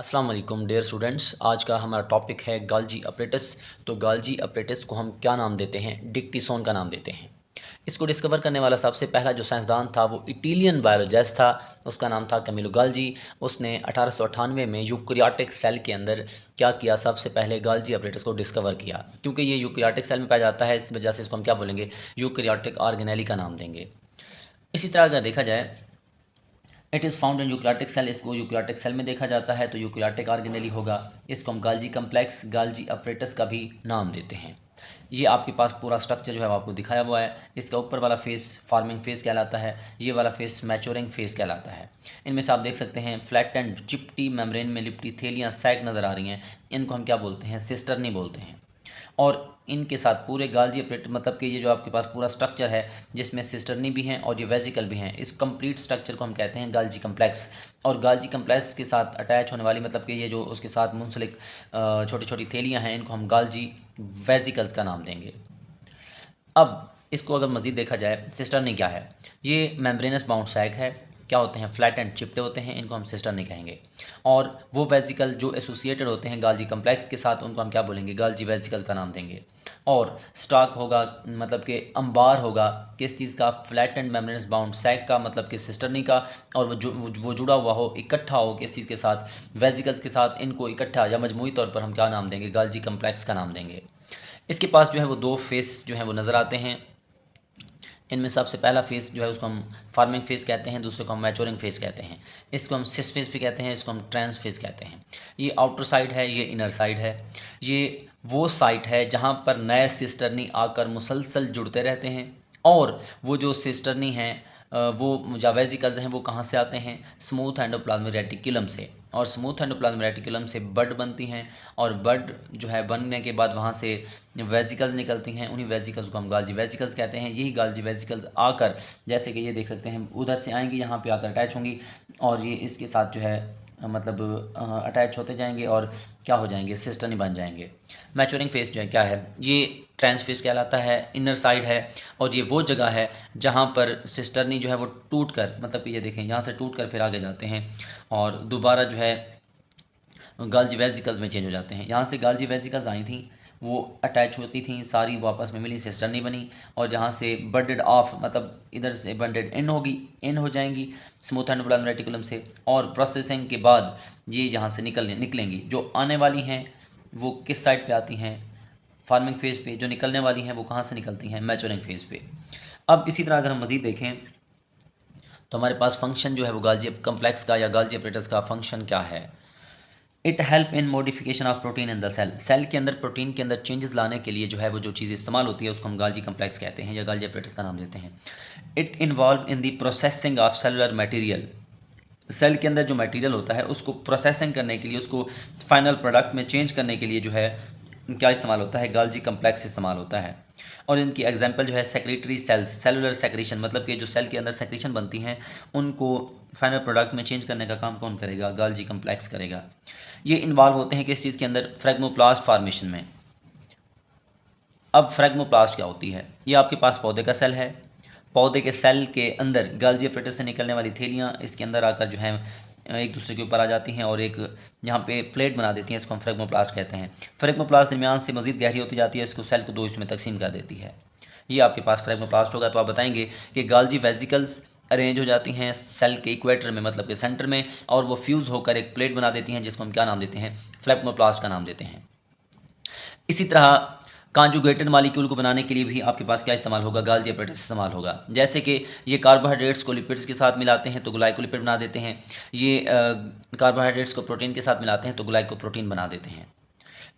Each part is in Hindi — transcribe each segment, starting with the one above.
अस्सलाम वालेकुम डियर स्टूडेंट्स। आज का हमारा टॉपिक है गाल्जी अपरेटस। तो गाल्जी अपरेटस को हम क्या नाम देते हैं? डिक्टिसोन का नाम देते हैं। इसको डिस्कवर करने वाला सबसे पहला जो साइंसदान था वो इटालियन बायोलॉजिस्ट था। उसका नाम था कैमिलो गाल्जी। उसने 1898 में यूकैरियोटिक सेल के अंदर क्या किया? सबसे पहले गाल्जी अपरेटस को डिस्कवर किया। क्योंकि ये यूकैरियोटिक सेल में पाया जाता है, इस वजह से इसको हम क्या बोलेंगे? यूकैरियोटिक ऑर्गेनेली का नाम देंगे। इसी तरह अगर देखा जाए, it is found in eukaryotic cell, इसको यूकैरियोटिक सेल में देखा जाता है तो यूकैरियोटिक ऑर्गेनेली होगा। इसको हम गाल्जी कम्प्लेक्स, गाल्जी अपरेटस का भी नाम देते हैं। ये आपके पास पूरा स्ट्रक्चर जो है वो आपको दिखाया हुआ है। इसका ऊपर वाला फेस फार्मिंग फेस कहलाता है, ये वाला फेस मैच्योरिंग फेस कहलाता है। इनमें से आप देख सकते हैं फ्लैट एंड चिपटी मेम्ब्रेन में लिपटी थैलियाँ सैक नज़र आ रही हैं। इनको हम क्या बोलते हैं? सिस्टर्नी बोलते हैं। और इनके साथ पूरे गाल्जी अपरेट मतलब कि ये जो आपके पास पूरा स्ट्रक्चर है जिसमें सिस्टर्नी भी हैं और ये वेजिकल भी हैं, इस कंप्लीट स्ट्रक्चर को हम कहते हैं गाल्जी कम्प्लेक्स। और गाल्जी कम्प्लेक्स के साथ अटैच होने वाली मतलब कि ये जो उसके साथ मुंसलिक छोटी छोटी थैलियाँ हैं, इनको हम गाल्जी वेजिकल्स का नाम देंगे। अब इसको अगर मज़ीद देखा जाए, सिस्टर्नी क्या है? ये मेम्ब्रेनस बाउंड सैक है। क्या होते हैं? फ्लैट एंड चिपटे होते हैं, इनको हम सिस्टर्नी कहेंगे। और वो वेजिकल जो एसोसिएटेड होते हैं गाल्जी कम्प्लेक्स के साथ, उनको हम क्या बोलेंगे? गाल्जी वेजिकल्स का नाम देंगे। और स्टॉक होगा मतलब कि अंबार होगा किस चीज़ का? Flat and membranous bound sac का, मतलब कि सिस्टर्नी का। और वो जुड़ा हुआ हो, इकट्ठा हो किस चीज़ के साथ? वेजिकल्स के साथ। इनको इकट्ठा या मजमूई तौर पर हम क्या नाम देंगे? गाल्जी कम्प्लेक्स का नाम देंगे। इसके पास जो है वो दो फेस जो हैं वो नज़र आते हैं। इनमें सबसे पहला फेस जो है उसको हम फार्मिंग फेस कहते हैं, दूसरे को हम मैच्योरिंग फेस कहते हैं। इसको हम सिस फेस भी कहते हैं, इसको हम ट्रांस फेस कहते हैं। ये आउटर साइड है, ये इनर साइड है। ये वो साइट है जहाँ पर नए सिस्टर्नी आकर मुसलसल जुड़ते रहते हैं। और वो जो सिस्टर्नी हैं वो या वेजिकल्स हैं, वो कहाँ से आते हैं? स्मूथ एंडोप्लाज्मिक रेटिकुलम से। और स्मूथ एंडोप्लाज्मिक रेटिकुलम से बड बनती हैं। और बड जो है बनने के बाद वहाँ से वेजिकल्स निकलती हैं। उन्हीं वेजिकल्स को हम गाल्जी वेजिकल्स कहते हैं। यही गाल्जी वेजिकल्स आकर, जैसे कि ये देख सकते हैं, उधर से आएंगी, यहाँ पे आकर अटैच होंगी और ये इसके साथ जो है मतलब अटैच होते जाएंगे और क्या हो जाएंगे? सिस्टर्नी बन जाएंगे। मैच्योरिंग फेस जो है क्या है? ये ट्रांस फेस कहलाता है, इनर साइड है। और ये वो जगह है जहाँ पर सिस्टर्नी जो है वो टूट कर, मतलब कि ये देखें, यहाँ से टूट कर फिर आगे जाते हैं और दोबारा जो है गाल्जी वेसिकल्स में चेंज हो जाते हैं। यहाँ से गाल्जी वेसिकल्स आई थी, वो अटैच होती थी सारी, वो आपस में मिली, सिस्टर्नी बनी। और जहाँ से बंडेड ऑफ मतलब इधर से बंडेड इन होगी, इन हो जाएंगी स्मूथ एंडोप्लाज्मिक रेटिकुलम से। और प्रोसेसिंग के बाद ये यहाँ से निकलेंगी। जो आने वाली हैं वो किस साइड पे आती हैं? फार्मिंग फेज़ पे। जो निकलने वाली हैं वो कहाँ से निकलती हैं? मैच्योरिंग फेज़ पे। अब इसी तरह अगर हम मज़ीद देखें तो हमारे पास फंक्शन जो है वो गाल्जी कम्प्लेक्स का या गाल्जी अपरेटस का फंक्शन क्या है? It help in modification of protein in the cell. Cell के अंदर प्रोटीन के अंदर चेंजेस लाने के लिए जो है वो जो चीज़ इस्तेमाल होती है उसको हम गाल्जी कम्प्लेक्स कहते हैं या गाल्जी अपरेटस का नाम देते हैं। It involve in the processing of cellular material. Cell के अंदर जो मटेरियल होता है उसको प्रोसेसिंग करने के लिए, उसको फाइनल प्रोडक्ट में चेंज करने के लिए जो है क्या इस्तेमाल होता है? गाल्जी कम्प्लेक्स इस्तेमाल होता है। और इनकी एग्जांपल जो है सेक्रेटरी सेल्स, सेलुलर सेक्रेशन, मतलब कि जो सेल के अंदर सेक्रेशन बनती हैं उनको फाइनल प्रोडक्ट में चेंज करने का काम कौन करेगा? गाल्जी कम्प्लेक्स करेगा। ये इन्वॉल्व होते हैं किस चीज़ के अंदर? फ्रेगमोप्लास्ट फॉर्मेशन में। अब फ्रेगमोप्लास्ट क्या होती है? ये आपके पास पौधे का सेल है। पौधे के सेल के अंदर गाल्जी अपरेटस से निकलने वाली थैलियाँ इसके अंदर आकर जो है एक दूसरे के ऊपर आ जाती हैं और एक यहाँ पे प्लेट बना देती हैं। इसको हम फ्रेगमोप्लास्ट कहते हैं। फ्रेगमोप्लास्ट दरमियान से मज़ीद गहरी होती जाती है, इसको सेल को दो हिस्सों में तकसीम कर देती है। ये आपके पास फ्रेगमोप्लास्ट होगा। तो आप बताएंगे कि गाल्जी वेसिकल्स अरेंज हो जाती हैं सेल के इक्वेटर में, मतलब के सेंटर में, और वो फ्यूज़ होकर एक प्लेट बना देती हैं जिसको हम क्या नाम देते हैं? फ्रेगमोप्लास्ट का नाम देते हैं। इसी तरह कॉन्जुगेटेड मॉलिक्यूल को बनाने के लिए भी आपके पास क्या इस्तेमाल होगा? गाल्जी अपरेटस इस्तेमाल होगा। जैसे कि ये कार्बोहाइड्रेट्स को लिपिड्स के साथ मिलाते हैं तो ग्लाइकोलिपिड बना देते हैं। ये कार्बोहाइड्रेट्स को प्रोटीन के साथ मिलाते हैं तो ग्लाइकोप्रोटीन बना देते हैं।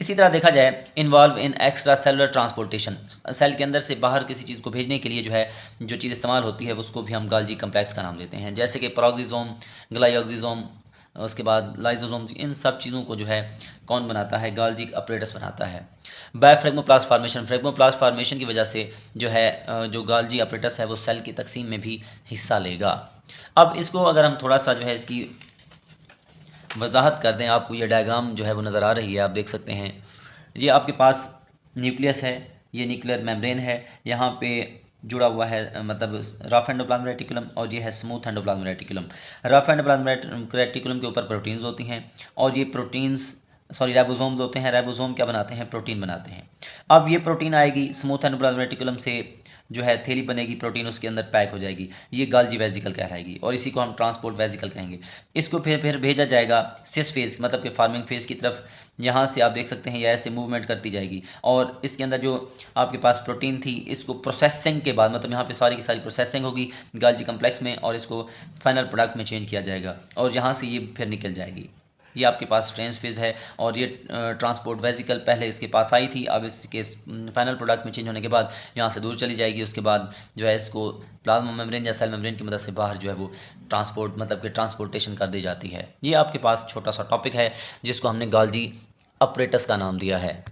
इसी तरह देखा जाए, involve in extra cellular transportation. Cell के अंदर से बाहर किसी चीज़ को भेजने के लिए जो है जो चीज़ इस्तेमाल होती है उसको भी हम गाल्जी कम्प्लेक्स का नाम देते हैं। जैसे कि पेरोक्सिसोम, ग्लाइकोक्सिसोम, उसके बाद लाइसोसोम, इन सब चीज़ों को जो है कौन बनाता है? गाल्जी अपरेटस बनाता है। बाय फ्रेगमोप्लास्ट फार्मेशन, फ्रेगमोप्लास्ट फार्मेशन की वजह से जो है जो गाल्जी अपरेटस है वो सेल की तकसीम में भी हिस्सा लेगा। अब इसको अगर हम थोड़ा सा जो है इसकी वजाहत कर दें, आपको ये डायग्राम जो है वो नज़र आ रही है, आप देख सकते हैं। ये आपके पास न्यूक्लियस है, ये न्यूक्लियर मेम्ब्रेन है। यहाँ पे जुड़ा हुआ है, मतलब रफ एंडोप्लाज्मिक रेटिकुलम, और ये है smooth endoplasmic reticulum. Rough endoplasmic reticulum के ऊपर प्रोटीन्स होती हैं, और ये प्रोटीन्स राइबोसोम्स होते हैं। राइबोसोम क्या बनाते हैं? प्रोटीन बनाते हैं। अब ये प्रोटीन आएगी स्मूथ एंडोप्लाज्मिक रेटिकुलम से, जो है थैली बनेगी, प्रोटीन उसके अंदर पैक हो जाएगी, ये गाल्जी वेजिकल कहलाएगी, और इसी को हम ट्रांसपोर्ट वेजिकल कहेंगे। इसको फिर भेजा जाएगा सिस फेज, मतलब कि फार्मिंग फेज की तरफ। यहाँ से आप देख सकते हैं ये ऐसे मूवमेंट करती जाएगी, और इसके अंदर जो आपके पास प्रोटीन थी, इसको प्रोसेसिंग के बाद, मतलब यहाँ पे सारी की सारी प्रोसेसिंग होगी गाल्जी कम्प्लेक्स में, और इसको फाइनल प्रोडक्ट में चेंज किया जाएगा, और यहाँ से ये फिर निकल जाएगी। ये आपके पास ट्रांस फेज है, और ये ट्रांसपोर्ट वेजिकल पहले इसके पास आई थी, अब इसके फाइनल प्रोडक्ट में चेंज होने के बाद यहाँ से दूर चली जाएगी। उसके बाद जो है इसको प्लाज्मा मेम्ब्रेन या सेल मेम्ब्रेन की मदद से बाहर जो है वो ट्रांसपोर्ट, मतलब कि ट्रांसपोर्टेशन कर दी जाती है। ये आपके पास छोटा सा टॉपिक है जिसको हमने गाल्जी अपरेटस का नाम दिया है।